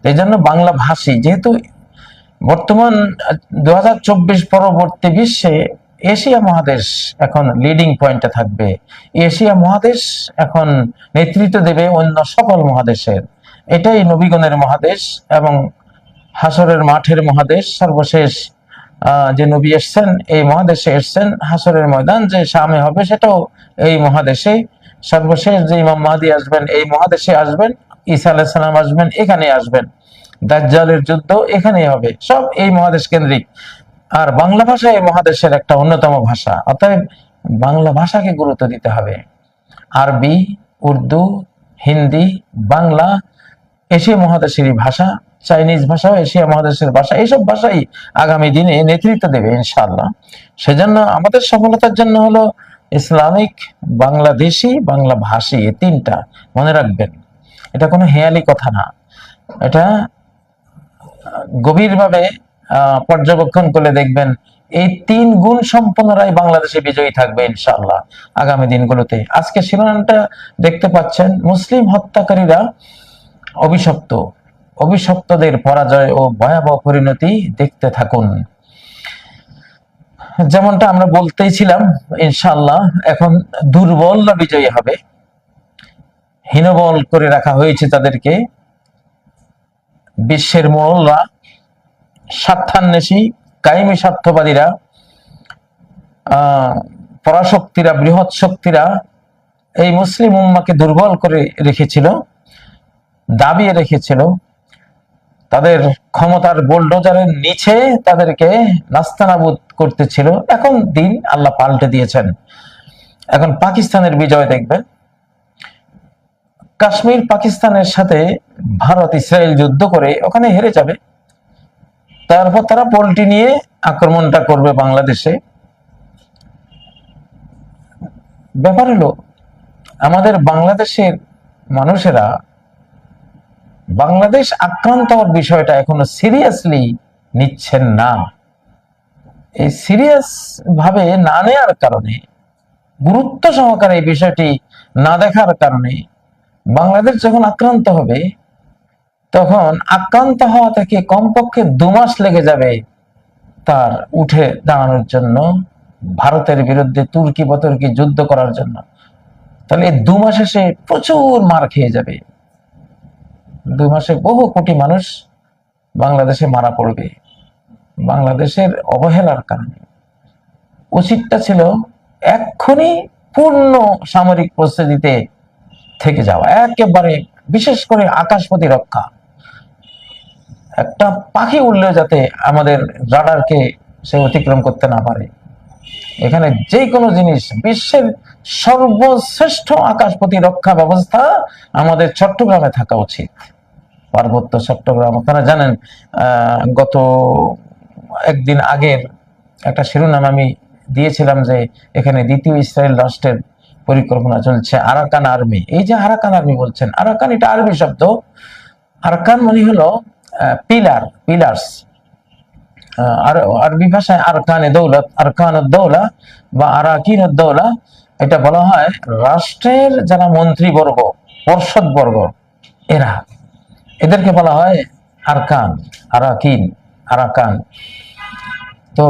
এই জন্য বাংলা ভাষী, যেহেতু বর্তমান 2024 পরবর্তী বিশ্বে এশিয়া মহাদেশ এখন লিডিং পয়েন্টে থাকবে। এশিয়া মহাদেশ এখন নেতৃত্ব দেবে অন্য সকল মহাদেশের। এটাই নবীগণের মহাদেশ এবং হাসরের মাঠের মহাদেশ। সর্বশেষ যে নবী এসছেন এই মহাদেশে এসছেন, হাসরের ময়দান যে সামনে হবে সেটাও এই মহাদেশে, সর্বশেষ যে ইমাম মাহদী আসবেন এই মহাদেশে আসবেন, ঈসা আলাইহিস সালাম আসবেন এখানে আসবেন, দাজ্জালের যুদ্ধ এখানেই হবে, সব এই মহাদেশ কেন্দ্রিক। আর বাংলা ভাষা এই মহাদেশের একটা অন্যতম ভাষা, অতএব বাংলা ভাষাকে গুরুত্ব দিতে হবে। আরবি, উর্দু, হিন্দি, বাংলা এশিয়া মহাদেশেরই ভাষা, চাইনিজ ভাষাও এশিয়া মহাদেশের ভাষা, এইসব ভাষাই আগামী দিনে নেতৃত্ব দেবে ইনশাআল্লাহ। সেজন্য আমাদের সফলতার জন্য হলো ইসলামিক, বাংলাদেশি, বাংলা ভাষী, এই তিনটা মনে রাখবেন। এটা কোনো হেয়ালি কথা না, এটা গভীরভাবে পর্যবেক্ষণ করে দেখবেন এই তিন গুণ সম্পন্নরাই বাংলাদেশে বিজয়ী থাকবে ইনশাআল্লাহ আগামী দিনগুলোতে। আজকে শিরোনামটা দেখতে পাচ্ছেন, মুসলিম হত্যাকারীরা অভিশপ্ত, অভিশপ্তদের পরাজয় ও ভয়াবহ পরিণতি দেখতে থাকুন। যেমনটা আমরা বলতেই ছিলাম, ইনশাআল্লাহ এখন দুর্বলরা বিজয়ী হবে, হীনবল করে রাখা হয়েছে তাদেরকে। বিশ্বের মোড়লরা, স্বার্থান্বেষী, কায়েমি স্বার্থবাদীরা, পরাশক্তিরা, বৃহৎ শক্তিরা এই মুসলিম উম্মাকে দুর্বল করে রেখেছিল, দাবিয়ে রেখেছিল, তাদের ক্ষমতার বোলডোজারের নিচে তাদেরকে নাস্তানাবুদ করতেছিল। এখন দিন আল্লাহ পাল্টে দিয়েছেন। এখন পাকিস্তানের বিজয় দেখবেন। কাশ্মীর পাকিস্তানের সাথে ভারত ইসরায়েল যুদ্ধ করে ওখানে হেরে যাবে, তারপর তারা পোল্টি নিয়ে আক্রমণটা করবে বাংলাদেশে। ব্যাপার হলো আমাদের বাংলাদেশের মানুষেরা বাংলাদেশ আক্রান্ত হওয়ার বিষয়টা এখনো সিরিয়াসলি নিচ্ছেন না। এই সিরিয়াস ভাবে না নেওয়ার কারণে, গুরুত্ব সহকারে এই বিষয়টি না দেখার কারণে বাংলাদেশ যখন আক্রান্ত হবে তখন আক্রান্ত হওয়া থেকে কমপক্ষে 2 মাস লেগে যাবে তার উঠে দাঁড়ানোর জন্য, ভারতের বিরুদ্ধে তুর্কি বতর্কি যুদ্ধ করার জন্য। তাহলে এই 2 মাসে সে প্রচুর মার খেয়ে যাবে। 2 মাসে বহু কোটি মানুষ বাংলাদেশে মারা পড়বে বাংলাদেশের অবহেলার কারণে। উচিতটা ছিল এক্ষুনি পূর্ণ সামরিক প্রস্তুতিতে থেকে যাওয়া, একেবারে বিশেষ করে আকাশ প্রতিরক্ষা। একটা পাখি উড়লেও যাতে আমাদের রাডারকে সে অতিক্রম করতে না পারে। এখানে যে কোনো জিনিস, বিশ্বের সর্বশ্রেষ্ঠ আকাশ প্রতিরক্ষা ব্যবস্থা আমাদের চট্টগ্রামে থাকা উচিত, পার্বত্য চট্টগ্রাম। আপনারা জানেন গত একদিন আগের একটা শিরোনাম আমি দিয়েছিলাম যে এখানে দ্বিতীয় ইসরায়েল রাষ্ট্রের পরিকল্পনা চলছে, আরাকান আর্মি। এই যে আরাকান আর্মি বলছেন, আরাকান এটা আরবি শব্দ। আরাকান মানে হলো পিলার, পিলার্স। আর আরবি ভাষায় আরকানে দৌলত, আরকান দৌলা বা আরাকিন দৌলা, এটা বলা হয় রাষ্ট্রের যারা মন্ত্রীবর্গ, পর্ষদবর্গ, এরা, এদেরকে বলা হয় আরকান, আরাকিন, আরাকান। তো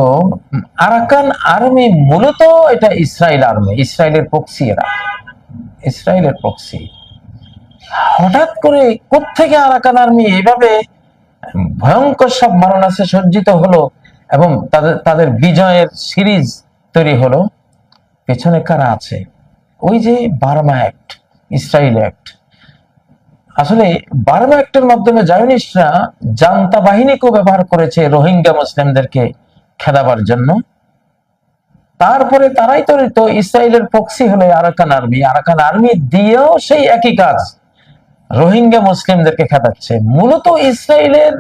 আরাকান আর্মি মূলত এটা ইসরায়েল আর্মি, ইসরায়েলের প্রক্সি, এরা ইসরায়েলের প্রক্সি। হঠাৎ করে কোত্থেকে আরাকান আর্মি এইভাবে ভয়ঙ্কর সব মারণাস্ত্রে সজ্জিত হলো এবং তাদের বিজয়ের সিরিজ তৈরি হলো? পেছনে কারা আছে? ওই যে বার্মা অ্যাক্ট, ইসরায়েল অ্যাক্ট। আসলে বার্মা অ্যাক্টের মাধ্যমে জায়নিস্টরা জান্তা বাহিনীকেও ব্যবহার করেছে রোহিঙ্গা মুসলিমদেরকে খেদাবার জন্য। তারপরে তারাই তো ইসরায়েলের প্রক্সি হলো আরাকান আর্মি। আরাকান আর্মি দিয়েও সেই একই কাজ, রোহিঙ্গা মুসলিমদেরকে খেদাচ্ছে। মূলত ইসরায়েলের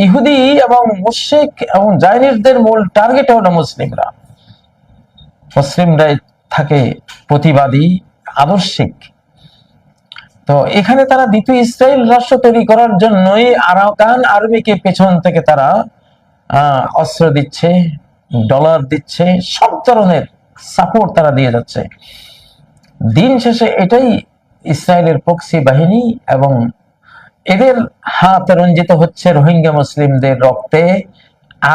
ইহুদি এবং মুশরিক এবং জায়নিস্টদের মূল টার্গেট হলো মুসলিমরা। মুসলিমরাই থাকে প্রতিবাদী, আদর্শিক। তো এখানে তারা দ্বিতীয় ইসরায়েল রাষ্ট্র তৈরি করার জন্যই আরাকান আর্মিকে পেছন থেকে তারা অস্ত্র দিচ্ছে, ডলার দিচ্ছে, সব ধরনের সাপোর্ট তারা দিয়ে যাচ্ছে। দিন শেষে এটাই ইসরায়েলের প্রক্সি বাহিনী এবং এদের হাত রঞ্জিত হচ্ছে রোহিঙ্গা মুসলিমদের রক্তে।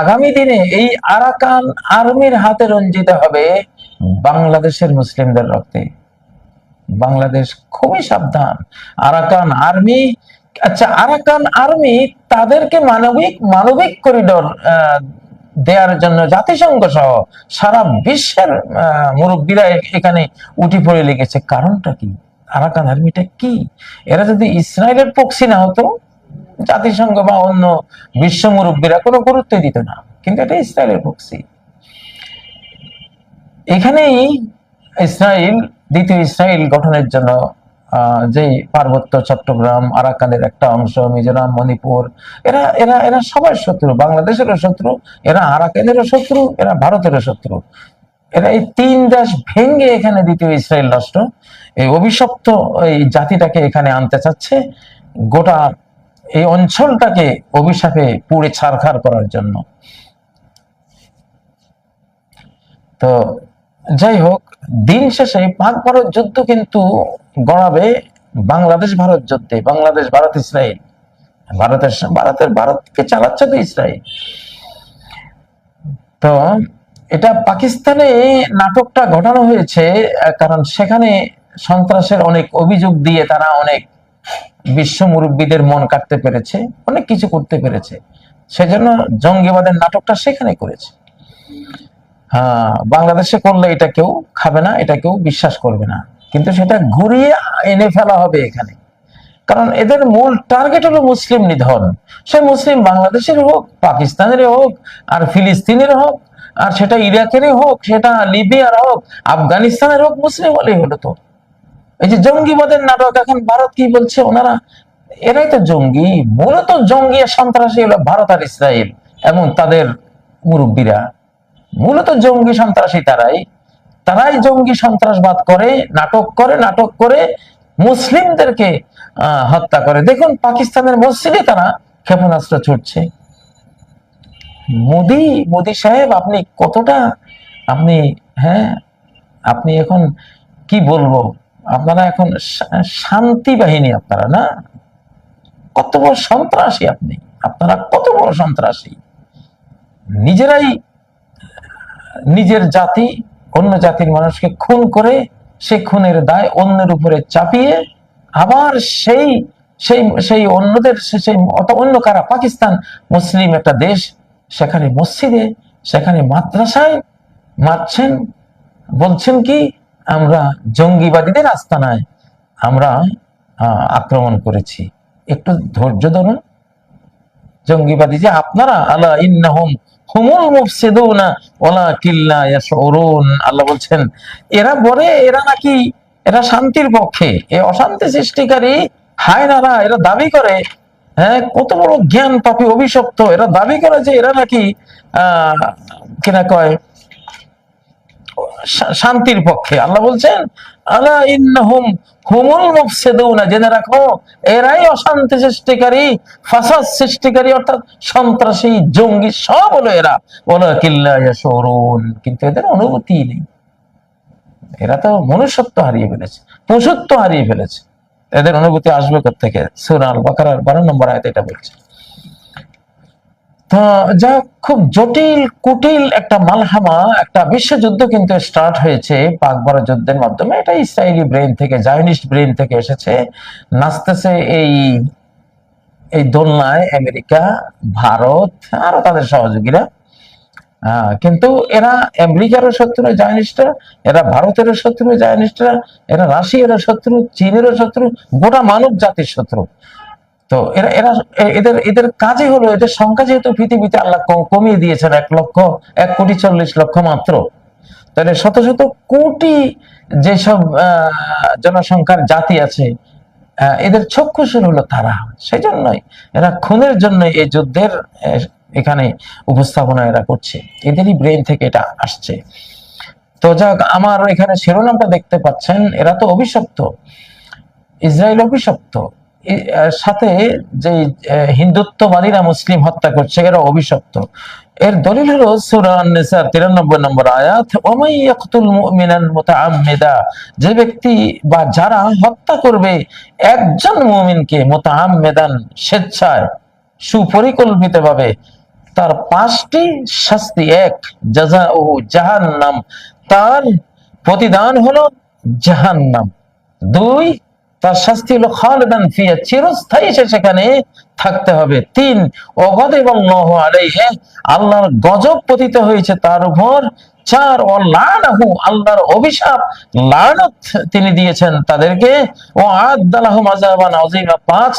আগামী দিনে এই আরাকান আর্মির হাতে রঞ্জিত হবে বাংলাদেশের মুসলিমদের রক্তে। বাংলাদেশ খুবই সাবধান। আরাকান আর্মি, আচ্ছা আরাকান আর্মি তাদেরকে মানবিক মানবিক করিডোর দেওয়ার জন্য জাতিসংঘ সহ সারা বিশ্বের মুরব্বীরা এখানে উঠে পড়ে লেগেছে। কারণটা কি? আরাকান আর্মিটা কি? এরা যদি ইসরায়েলের পক্ষী না হতো, জাতিসংঘ বা অন্য বিশ্ব মুরব্বীরা কোনো গুরুত্ব দিত না, কিন্তু এটা ইসরায়েলের পক্ষী। এখানেই ইসরায়েল, দ্বিতীয় ইসরায়েল গঠনের জন্য যে পার্বত্য চট্টগ্রাম, আরাকানের একটা অংশ, মিজোরাম, মণিপুর, এরা এরা এরা সবার শত্রু। বাংলাদেশেরও শত্রু, এরা আরাকানেরও শত্রু, এরা ভারতেরও শত্রু। এরা এই তিন দেশ ভেঙে এখানে দ্বিতীয় ইসরায়েল রাষ্ট্র, এই অভিশপ্ত এই জাতিটাকে এখানে আনতে চাচ্ছে, গোটা এই অঞ্চলটাকে অভিশাপে পুড়ে ছারখার করার জন্য। তো যাই হোক, দিন শেষে পাক ভারত যুদ্ধ কিন্তু গড়াবে বাংলাদেশ ভারত যুদ্ধে। বাংলাদেশ ভারত ইসরায়েল, ভারতকে চালাচ্ছে তো ইসরায়েল। তো এটা পাকিস্তানে নাটকটা ঘটানো হয়েছে, কারণ সেখানে সন্ত্রাসের অনেক অভিযোগ দিয়ে তারা অনেক বিশ্ব মুরব্বীদের মন কাটতে পেরেছে, অনেক কিছু করতে পেরেছে, সেজন্য জঙ্গিবাদের নাটকটা সেখানে করেছে। হ্যাঁ, বাংলাদেশে করলে এটা কেউ খাবে না, এটা কেউ বিশ্বাস করবে না, কিন্তু সেটা ঘুরিয়ে এনে ফেলা হবে এখানে। কারণ এদের মূল টার্গেট হলো মুসলিম নিধন। সে মুসলিম বাংলাদেশের হোক, পাকিস্তানের হোক, আর ফিলিস্তিনের হোক, আর সেটা ইরাকেরই হোক, সেটা লিবিয়ার হোক, আফগানিস্তানের হোক, মুসলিম হলেই হলো। তো এই যে জঙ্গিবাদের নাটক, এখন ভারত কি বলছে? ওনারা এরাই তো জঙ্গি, মূলত জঙ্গি সন্ত্রাসী হলো ভারত আর ইসরায়েল এবং তাদের মুরব্বীরা। মূলত জঙ্গি সন্ত্রাসী তারাই জঙ্গি সন্ত্রাসবাদ করে, নাটক করে মুসলিমদেরকে হত্যা করে। দেখুন পাকিস্তানের মসজিদে তারা ক্ষেপণাস্ত্র ছুটছে। মোদি সাহেব, আপনি কতটা, আপনি এখন কি বলবো, আপনারা এখন শান্তি বাহিনী, আপনারা না, কত বড় সন্ত্রাসী আপনারা কত বড় সন্ত্রাসী। নিজেরাই নিজের জাতি অন্য জাতির মানুষকে খুন করে সে খুনের দায় অন্যের উপরে চাপিয়ে আবার সেই সেই সেই অন্যদের সেই অন্য কারা, পাকিস্তান মুসলিম একটা দেশ, সেখানে মসজিদে, সেখানে মাদ্রাসায় মারছেন, বলছেন কি আমরা জঙ্গিবাদীদের আস্তানায় আমরা আক্রমণ করেছি। একটু ধৈর্য ধরুন। জঙ্গিবাদী যে আপনারা, আলা ইন্নাহুম হুমুল মুফসিদুনা ওয়ালাকিন লা ইয়াশউরুন, আল্লাহ বলছেন এরা নাকি এরা শান্তির পক্ষে, এই অশান্তি সৃষ্টিকারী হায়নারা এরা দাবি করে, কত বড় জ্ঞান পাপী অভিশপ্ত, এরা দাবি করে যে এরা নাকি কিনা কয় শান্তির পক্ষে। আল্লাহ বলছেন আলা ইন্নাহুম হুমুল মুফসিদুনা, জেনে রাখো এরাই অশান্তি সৃষ্টিকারী, ফাসাদ সৃষ্টিকারী, অর্থাৎ সন্ত্রাসী, জঙ্গি সব হলো এরা। ওয়ালাকিন লা ইয়াশউরুন, কিন্তু এদের অনুভূতি নেই। এরা তো মনুষ্যত্ব হারিয়ে ফেলেছে, পশুত্ব হারিয়ে ফেলেছে, এদের অনুভূতি আসবে কোত্থেকে? সূরা আল বাকারার 12 নম্বর আয়াতে এটা বলছে। তো যা খুব জটিল কুটিল একটা মালহামা, একটা বিশ্বযুদ্ধ কিন্তু স্টার্ট হয়েছে পাক ভারত যুদ্ধের মাধ্যমে। এটা ইসরায়েলি ব্রেন থেকে, জায়নিস্ট ব্রেন থেকে এসেছে। নাচতেছে এই দোলনায় আমেরিকা, ভারত, আরো তাদের সহযোগীরা। কিন্তু এরা আমেরিকারও শত্রু জায়নিস্টরা, এরা ভারতেরও শত্রু জায়নিস্টরা, এরা রাশিয়ারও শত্রু, চীনেরও শত্রু, গোটা মানব জাতির শত্রু। তো এদের কাজই হলো, এদের সংখ্যা যেহেতু পৃথিবীতে আল্লাহ কমিয়ে দিয়েছেন 1,40,00,000 মাত্র, তাহলে শত শত কোটি যেসব জনসংখ্যার জাতি আছে, এদের চক্ষুশূল হলো তারা। সেই জন্যই এরা খুনের জন্য এই যুদ্ধের এখানে উপস্থাপনা এরা করছে, এদেরই ব্রেন থেকে এটা আসছে। তো যাক, আমার এখানে শিরোনামটা দেখতে পাচ্ছেন, এরা তো অভিশপ্ত, ইসরায়েল অভিশপ্ত, সাথে যে হিন্দুত্ববাদীরা মুসলিম হত্যা করছে এরা অভিশপ্ত। এর দলিল হলো সূরা আন-নিসার 93 নম্বর আয়াত, ওমাই ইয়াকতুল মুমিনান মুতাআম্মিদা, যে ব্যক্তি বা যারা হত্যা করবে একজন মুমিনকে মুতাআম্মিদান, স্বেচ্ছায় সুপরিকল্পিতভাবে, তার 5টি শাস্তি। এক, জাযাউহু জাহান্নাম, তার প্রতিদান হলো জাহান্নাম। 2, তার শাস্তি হলো খালিদান ফিহা, চিরস্থায়ী সে সেখানে থাকতে হবে। 3, ওয়াগাদিবাল্লাহু আলাইহি, আল্লাহর গজব পতিত হয়েছে তার উপর। 4, ওয়ালানাহু, আল্লাহর অভিশাপ, লানত তিনি দিয়েছেন তাদেরকে। ওয়াআদ্দালাহুম আযাবান আযীমা, 5,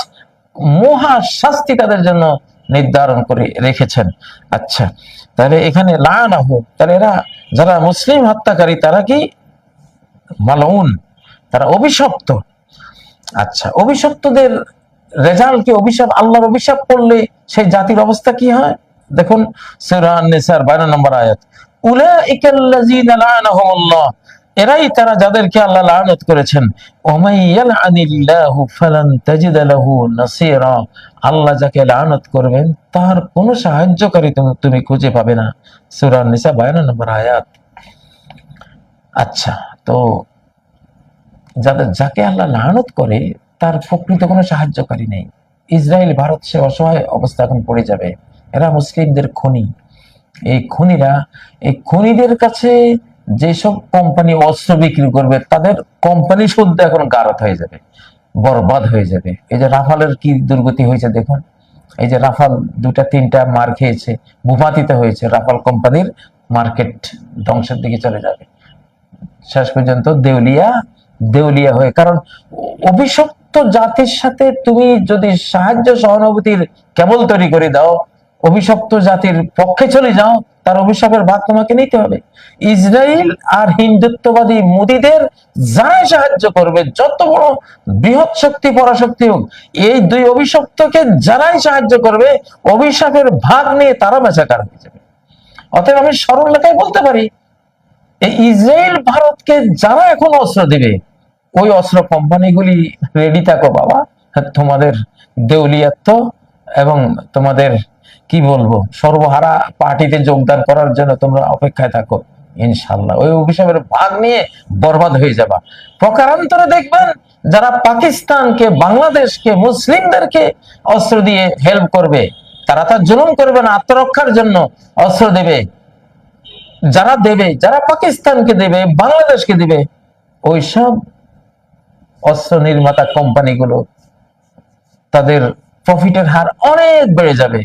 মহা শাস্তি তাদের জন্য নির্ধারণ করে রেখেছেন। আচ্ছা, তাহলে এখানে লানাহু, তাহলে এরা যারা মুসলিম হত্যাকারী তারা কি মালউন, তারা অভিশপ্ত। আচ্ছা, অভিশপ্তদের রেজাল্ট কি? অভিশাপ, আল্লাহর অভিশাপ করলে সেই জাতির অবস্থা কি হয়? দেখুন সূরা আন-নিসার 12 নম্বর আয়াত, উলাইকাল্লাযীনা লা'নাহুমুল্লাহ, এরাই তারা যাদেরকে আল্লাহ লানত করেছেন। ওমাই ইয়ালআনিল্লাহু ফালান তাজিদা লাহু নাসীরা, আল্লাহ যাকে লানত করবেন তার কোনো সাহায্যকারী তুমি খুঁজে পাবে না। সূরা আন-নিসা 52 নম্বর আয়াত। আচ্ছা, তো যাকে আল্লাহ লানত করে তার প্রকৃত কোনো সাহায্যকারী নেই। ইসরায়েল ভারত সে অসহায় অবস্থা এখন পড়ে যাবে। এরা মুসলিমদের খনি, এই খনিরা, এই খনিদের কাছে যেসব কোম্পানি অস্ত্র বিক্রি করবে তাদের কোম্পানি শুদ্ধ এখন গারত হয়ে যাবে, বরবাদ হয়ে যাবে। এই যে রাফালের কি দুর্গতি হয়েছে দেখুন, এই যে রাফাল 2-3টা মার খেয়েছে, ভূপাতিত হয়েছে, রাফাল কোম্পানির মার্কেট ধ্বংসের দিকে চলে যাবে, শেষ পর্যন্ত দেউলিয়া হয়ে। কারণ অভিশপ্ত জাতির সাথে তুমি যদি সাহায্য সহানুভূতির কেবল তৈরি করে দাও, অভিশপ্ত জাতির পক্ষে চলে যাও, তার অভিশাপের ভাগ তোমাকে নিতে হবে। ইসরায়েল আর হিন্দুত্ববাদী মোদীদের যারাই সাহায্য করবে, যত বড় বৃহৎ শক্তি পরাশক্তি হোক, এই 2 অভিশপ্তকে যারাই সাহায্য করবে অভিশাপের ভাগ নিয়ে তারা বেচাকার হয়ে যাবে। অতএব আমি সরল লেখায় বলতে পারি, এই ইসরায়েল ভারতকে যারা এখন অস্ত্র দিবে, ওই অস্ত্র কোম্পানিগুলি রেডি থাকো বাবা, তোমাদের দেউলিয়াত্ব এবং তোমাদের কি বলবো সর্বহারা পার্টিতে যোগদান করার জন্য তোমরা অপেক্ষায় থাকো। ইনশাল্লাহ ওই অভিশাপের ভাগ নিয়ে বরবাদ হয়ে যাবা। প্রকারান্তরে দেখবেন যারা পাকিস্তানকে, বাংলাদেশকে, মুসলিমদেরকে অস্ত্র দিয়ে হেল্প করবে, তারা তার জুলুম করবে না, আত্মরক্ষার জন্য অস্ত্র দেবে। যারা পাকিস্তানকে দেবে, বাংলাদেশকে দেবে, ওইসব অস্ত্র নির্মাতা কোম্পানিগুলো তাদের প্রফিটের হার অনেক বেড়ে যাবে।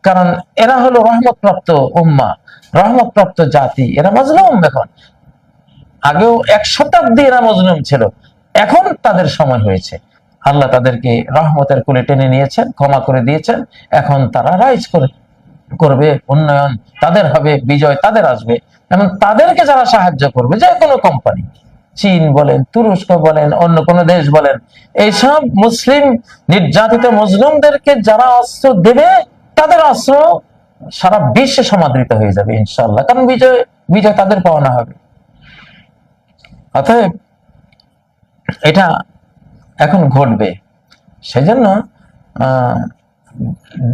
কারণ এরা হলো রহমতপ্রাপ্ত উম্মাহ, রহমতপ্রাপ্ত জাতি। এরা মাজলুম, এখন আগেও 1 শতাব্দী এরা মজলুম ছিল, এখন তাদের সময় হয়েছে। আল্লাহ তাদেরকে রহমতের কোলে টেনে নিয়েছেন, ক্ষমা করে দিয়েছেন। এখন তারা রাইজ করবে, উন্নয়ন তাদের হবে, বিজয় তাদের আসবে। এবং তাদেরকে যারা সাহায্য করবে, যে কোনো কোম্পানি, চীন বলেন, তুরস্ক বলেন, অন্য কোন দেশ বলেন, এইসব মুসলিম নির্যাতিত মজলুমদেরকে যারা অস্ত্র দেবে, তাদের অস্ত্র সারা বিশ্বে সমাদৃত হয়ে যাবে ইনশাআল্লাহ। কারণ বিজয় তাদের পাওনা হবে। অতএব এটা এখন ঘটবে। সেজন্য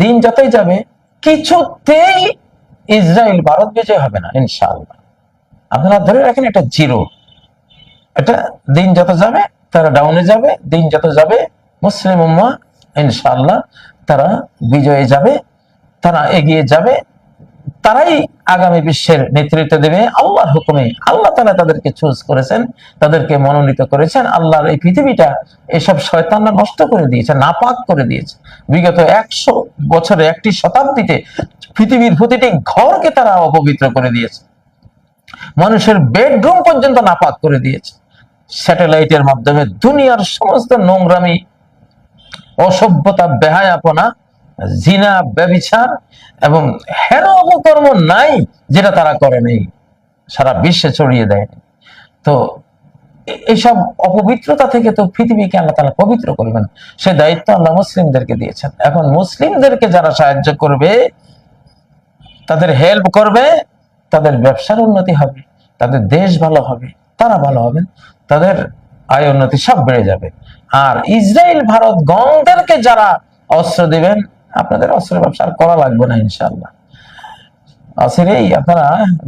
দিন যতই যাবে কিছুতেই ইসরায়েল ভারত বিজয় হবে না ইনশাআল্লাহ। আপনারা ধরে রাখেন এটা জিরো। এটা দিন যত যাবে তারা ডাউনে যাবে, দিন যত যাবে মুসলিম উম্মাহ ইনশাআল্লাহ তারা বিজয়ে যাবে, তারা এগিয়ে যাবে, তারাই আগামী বিশ্বের নেতৃত্ব দেবে আল্লাহর হুকুমে। আল্লাহ তাআলা তাদেরকে চুজ করেছেন, তাদেরকে মনোনীত করেছেন। আল্লাহর এই পৃথিবীটা এসব শয়তানরা নষ্ট করে দিয়েছে, নাপাক করে দিয়েছে। বিগত 100 বছরে, 1টি শতাব্দীতে পৃথিবীর প্রতিটি ঘরকে তারা অপবিত্র করে দিয়েছে, মানুষের বেডরুম পর্যন্ত নাপাক করে দিয়েছে। স্যাটেলাইটের মাধ্যমে দুনিয়ার সমস্ত নোংরামি, অসভ্যতা, বেহায়াপনা, জিনা, ব্যভিচার এবং হেন অপকর্ম নাই যেটা তারা করে নেই, সারা বিশ্বে ছড়িয়ে দেয়। তো এইসব অপবিত্রতা থেকে তো পৃথিবীকে আল্লাহ তাআলা পবিত্র করবেন, সে দায়িত্ব আল্লাহ মুসলিমদেরকে দিয়েছেন। এখন মুসলিমদেরকে যারা সাহায্য করবে, তাদের হেল্প করবে, তাদের ব্যবসার উন্নতি হবে, তাদের দেশ ভালো হবে, তারা ভালো হবেন, তাদের আয় উন্নতি সব বেড়ে যাবে। আর ইসরায়েল ভারত গংদেরকে যারা অস্ত্র দিবেন, আপনাদের অস্ত্রের ব্যবসা আর করা লাগবে না ইনশাআল্লাহ। অচিরেই আপনারা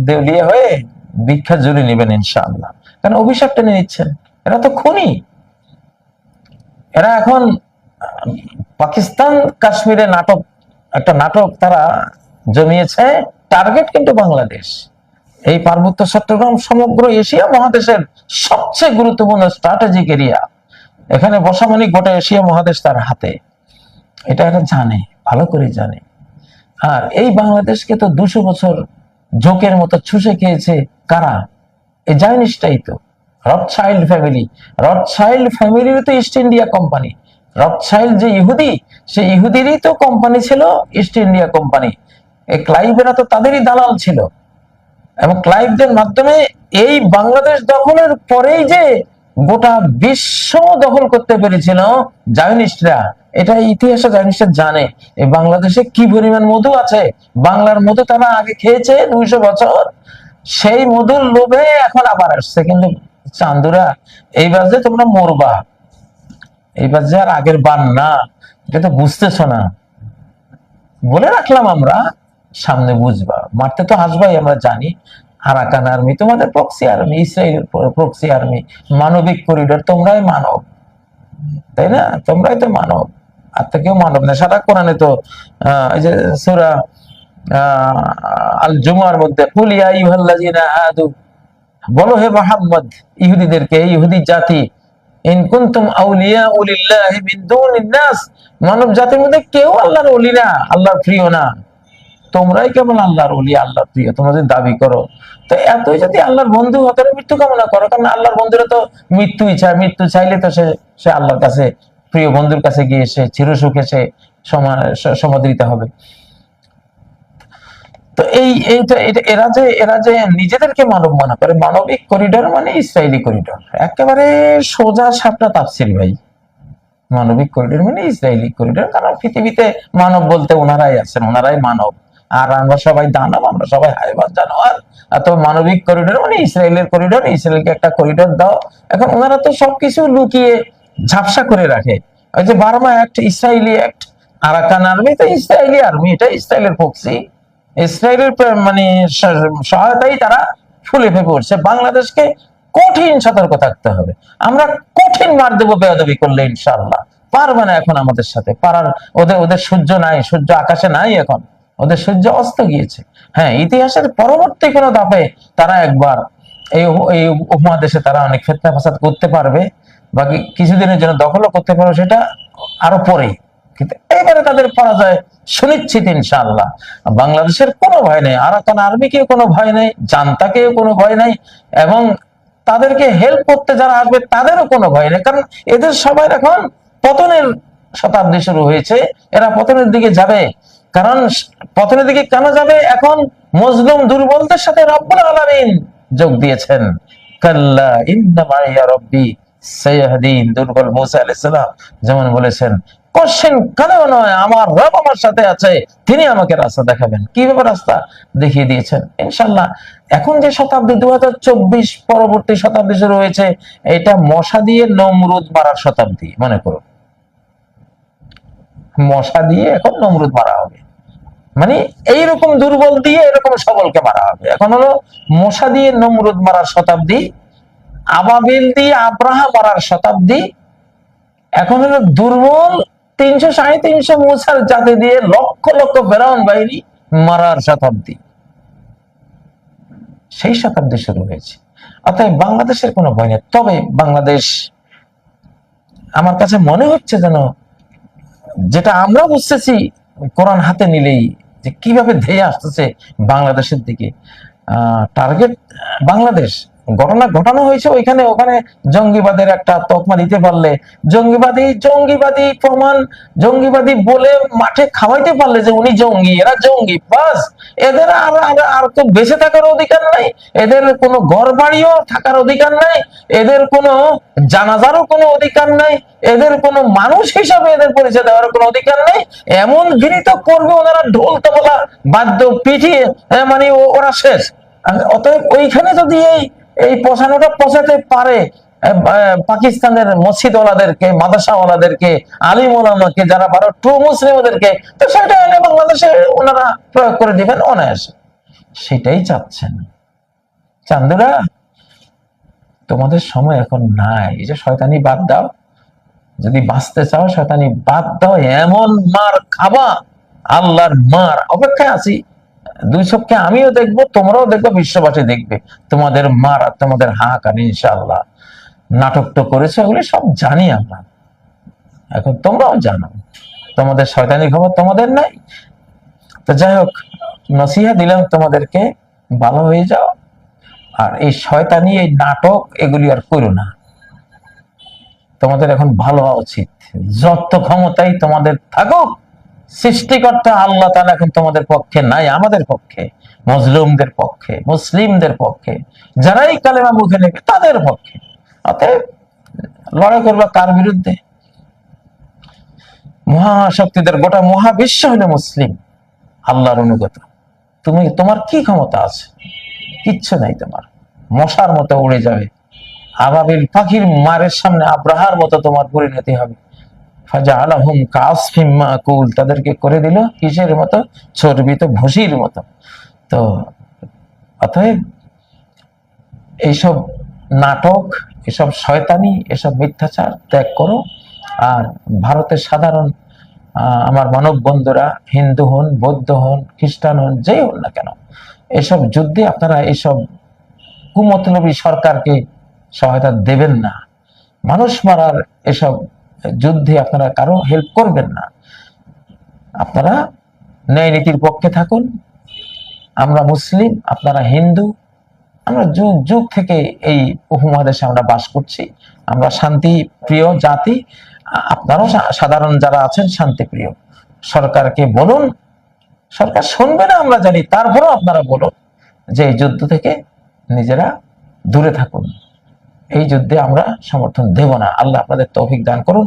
দেউলিয়া হয়ে ভিক্ষা জুড়ে নেবেন ইনশাআল্লাহ। কারণ অভিশাপ টেনে নিচ্ছেন, এরা তো খুনি। এরা এখন পাকিস্তান কাশ্মীরে একটা নাটক তারা জমিয়েছে, টার্গেট কিন্তু বাংলাদেশ। এই পার্বত্য চট্টগ্রাম সমগ্র এশিয়া মহাদেশের সবচেয়ে গুরুত্বপূর্ণ স্ট্র্যাটেজিক এরিয়া। এখানে বসা মানে গোটা এশিয়া মহাদেশ তার হাতে, এটা এরা জানে, ভালো করে জানে। আর এই বাংলাদেশকে তো 200 বছর জোকের মতো চুষে খেয়েছে কারা? এই জায়নিস্টটাই তো, রথচাইল্ড ফ্যামিলি। রথচাইল্ড ফ্যামিলির তো ইস্ট ইন্ডিয়া কোম্পানি। রথচাইল্ড যে ইহুদি, সেই ইহুদিরই তো কোম্পানি ছিল ইস্ট ইন্ডিয়া কোম্পানি। এই ক্লাইভেরা তো তাদেরই দালাল ছিল। এবং ক্লাইভদের মাধ্যমে এই বাংলাদেশ দখলের পরেই যে গোটা বিশ্ব দখল করতে পেরেছিল জায়নিস্টরা, এটা ইতিহাসে জায়নিস্টরা জানে। এই বাংলাদেশে কি পরিমাণ মধু আছে, বাংলার মধু তারা আগে খেয়েছে 200 বছর, সেই মধুর লোভে এখন আবার আসছে। কিন্তু চান্দুরা, এইবার যে তোমরা মরবা, এইবার যে আর আগের বার না, এটা তো বুঝতেছো না। বলে রাখলাম আমরা, সামনে বুঝবা। মারতে তো আসবাই, আমরা জানি। আরাকান আর্মি তোমাদের প্রক্সি আর্মি, ইসরায়েলের প্রক্সি আর্মি, মানবিক করিডোর তোমরাই মানব, তাই না? তোমরাই তো মানব, আর তো কেউ মানব না। সারা কোরআনে তো এই যে সূরা আল জুমার মধ্যে কুল ইয়া আইয়ুহাল্লাযিনা হাদু, বলো হে মুহাম্মদ ইহুদিদেরকে, ইহুদি জাতি, ইন কুনতুম আউলিয়া লিল্লাহি মিন দুনিন নাস, মানব জাতির মধ্যে কেউ আল্লাহর ওলি না, আল্লাহর প্রিয় না। তোমরাই কেবল আল্লাহর ওলি, আল্লাহর প্রিয় তোমরা যদি দাবি করো। তো এতই যদি আল্লাহর বন্ধু হতে মৃত্যু কামনা করো, কারণ আল্লাহর বন্ধুরা তো মৃত্যুই চায়। মৃত্যু চাইলে তো সে আল্লাহর কাছে, প্রিয় বন্ধুর কাছে গিয়ে সে চিরসুখে সে সমাদৃত হবে। তো এরা যে নিজেদেরকে মানব মনে করে, মানবিক করিডোর মানে ইসরায়েলি করিডোর, একেবারে সোজা সাপটা তাফসীর ভাই। মানবিক করিডোর মানে ইসরায়েলি করিডোর, কারণ পৃথিবীতে মানব বলতে ওনারাই আছেন, ওনারাই মানব। আর আমরা সবাই দানব, আমরা সবাই হায়ওয়ান, জানোয়ার। আর তো মানবিক করিডোর মানে ইসরায়েলের করিডোর, ইসরায়েলকে একটা করিডোর দাও। এখন ওনারা তো সবকিছু লুকিয়ে ঝাপসা করে রাখে। ওই যে Burma act, Israeli act, Arakan army তো ইসরায়েলি আর্মি, এটা ইসরায়েলের প্রক্সি। ইসরায়েলের মানে সহায়তাই তারা ফুলে ফেপে উঠছে। বাংলাদেশকে কঠিন সতর্ক থাকতে হবে। আমরা কঠিন মার দেবো বেয়াদবি করলে, ইনশাআল্লাহ। পারবে না এখন আমাদের সাথে পারার। ওদের সূর্য নাই, সূর্য আকাশে নাই এখন, ওদের সূর্য অস্ত গিয়েছে। হ্যাঁ, ইতিহাসের পরবর্তী কোনো ধাপে তারা একবার এই উপমহাদেশে তারা অনেক ফিতনা ফাসাদ করতে পারবে, বাকি কিছুদিনের জন্য দখলও করতে পারবে, সেটা আরো পরেই। কিন্তু এবারে তাদের পরাজয় সুনিশ্চিত ইনশাআল্লাহ। বাংলাদেশের কোনো ভয় নেই, আরাকান আর্মিকেও কোনো ভয় নেই, জান্তাকেও কোনো ভয় নেই, এবং তাদেরকে হেল্প করতে যারা আসবে তাদেরও কোনো ভয় নেই। কারণ এদের সবাই এখন পতনের শতাব্দী শুরু হয়েছে, এরা পতনের দিকে যাবে। কারণ পতনের দিকে কেন যাবে? এখন মজলুম দুর্বলদের সাথে রব্বুল আলামিন যোগ দিয়েছেন। কাল্লা ইন্না মাইয়া রব্বি সাইয়াহদিন। দুর্বল মুসা আলাইহিস সালাম যেমন বলেছেন, কোশ্চেন কানেও নয়, আমার রব আমার সাথে আছে, তিনি আমাকে রাস্তা দেখাবেন। কিভাবে রাস্তা দেখিয়ে দিয়েছেন ইনশাআল্লাহ। এখন যে শতাব্দী 2024 পরবর্তী শতাব্দী শুরু হয়েছে, এটা মশা দিয়ে নমরুদ মারার শতাব্দী মনে করো। মশা দিয়ে এখন নমরুদ মারা হবে, মানে এইরকম দুর্বল দিয়ে এরকম সবলকে মারা হবে। এখন হলো মশা দিয়ে নমরুদ মারার শতাব্দী, আবাবিল দিয়ে আব্রাহা মারার শতাব্দী। এখন হলো দুর্বল 300-350 মুসার জাতি দিয়ে লক্ষ লক্ষ ফেরাউন বাহিনী মারার শতাব্দী। সেই শতাব্দী শুরু হয়েছে। অতএব বাংলাদেশের কোনো ভয় নেই। তবে বাংলাদেশ আমার কাছে মনে হচ্ছে যেন, যেটা আমরা বুঝতেছি কোরআন হাতে নিলেই, যে কিভাবে ধেয়ে আসতেছে বাংলাদেশের দিকে। টার্গেট বাংলাদেশ। ঘটনা ঘটানো হয়েছে ওইখানে, ওখানে জঙ্গিবাদের একটা তকমা দিতে পারলে, জঙ্গিবাদী প্রমাণ, জঙ্গিবাদী বলে মাঠে খাওয়াইতে পারলে যে উনি জঙ্গি, এরা জঙ্গি, বাস এদের আর তো বেঁচে থাকার অধিকার নাই, এদের কোনো ঘর বাড়িও থাকার অধিকার নাই, এদের কোনো জানাজারও কোনো অধিকার নাই, এদের কোনো মানুষ হিসাবে এদের পরিচয় দেওয়ার কোনো অধিকার নেই। এমন ঘৃণিত করবে ওনারা, ঢোল তবলা বাদ্য পিটিয়ে, মানে ওরা শেষ। অতএব ওইখানে যদি এই পচানোটা পচাতে পারে, পাকিস্তানের মসজিদ ওয়ালাদেরকে, মাদ্রাসা ওয়ালাদেরকে, আলিম ওলামাকে, যারা পারো ট্রু মুসলিম ওদেরকে, তো সেটা এনে বাংলাদেশে ওনারা প্রয়োগ করে দিবেন অনায়াসে। সেটাই চাচ্ছেন। চান্দুরা, তোমাদের সময় এখন নাই। এই যে শয়তানি বাদ দাও, যদি বাঁচতে চাও শয়তানি বাদ দাও, এমন মার খাবা, আল্লাহর মার অপেক্ষায় আছি। দুই চোখকে আমিও দেখবো, তোমরাও দেখবো, বিশ্ববাসী দেখবে তোমাদের মার আর তোমাদের হাহাকার। ইনশাআল্লাহ নাটক তো করেছে, ওগুলি সব জানি আমরা, এখন তোমরাও জানো। তোমাদের শয়তানি খবর তোমাদের নাই। তো যাই হোক, নসিহা দিলাম তোমাদেরকে, ভালো হয়ে যাও। আর এই শয়তানি, এই নাটক, এগুলি আর করো না। তোমাদের এখন ভালো হওয়া উচিত। যত ক্ষমতাই তোমাদের থাকুক, সৃষ্টিকর্তা আল্লাহ তাআলা এখন তোমাদের পক্ষে নাই, আমাদের পক্ষে, মজলুমদের পক্ষে, মুসলিমদের পক্ষে, যারাই কালেমা মুখে নেবে তাদের পক্ষে। অতএব লড়াই করবা কার বিরুদ্ধে? মহাশক্তিদের গোটা মহাবিশ্ব হলো মুসলিম, আল্লাহর অনুগত। তোমার কি ক্ষমতা আছে? কিচ্ছু নাই তোমার। মশার মতো উড়ে যাবে, আবাবিল পাখির মারের সামনে আব্রাহার মতো তোমার পরিণতি হবে। ফাজআলাহুম কাসফিম মাকুল, তাদেরকে করে দিল কিসের মতো? চর্বিত ভুসির মতো। তো অতএব এইসব নাটক, এসব শয়তানি, এসব মিথ্যাচার ত্যাগ করো। আর ভারতের সাধারণ আমার মানব বন্ধুরা, হিন্দু হন, বৌদ্ধ হন, খ্রিস্টান হন, যেই হন না কেন, এসব যুদ্ধে আপনারা এইসব কুমতলবী সরকারকে সহায়তা দেবেন না। মানুষ মারার এসব যুদ্ধে আপনারা কারো হেল্প করবেন না। আপনারা ন্যায় নীতির পক্ষে থাকুন। আমরা মুসলিম, আপনারা হিন্দু। আমরা যুগ যুগ থেকে এই উপমহাদেশে আমরা বাস করছি। আমরা শান্তি প্রিয় জাতি। আপনারাও সাধারণ যারা আছেন শান্তি প্রিয়। সরকারকে বলুন, সরকার শুনবে না আমরা জানি, তারপরেও আপনারা বলুন যে এই যুদ্ধ থেকে নিজেরা দূরে থাকুন। এই যুদ্ধে আমরা সমর্থন দেব না। আল্লাহ আপনাদের তৌফিক দান করুন।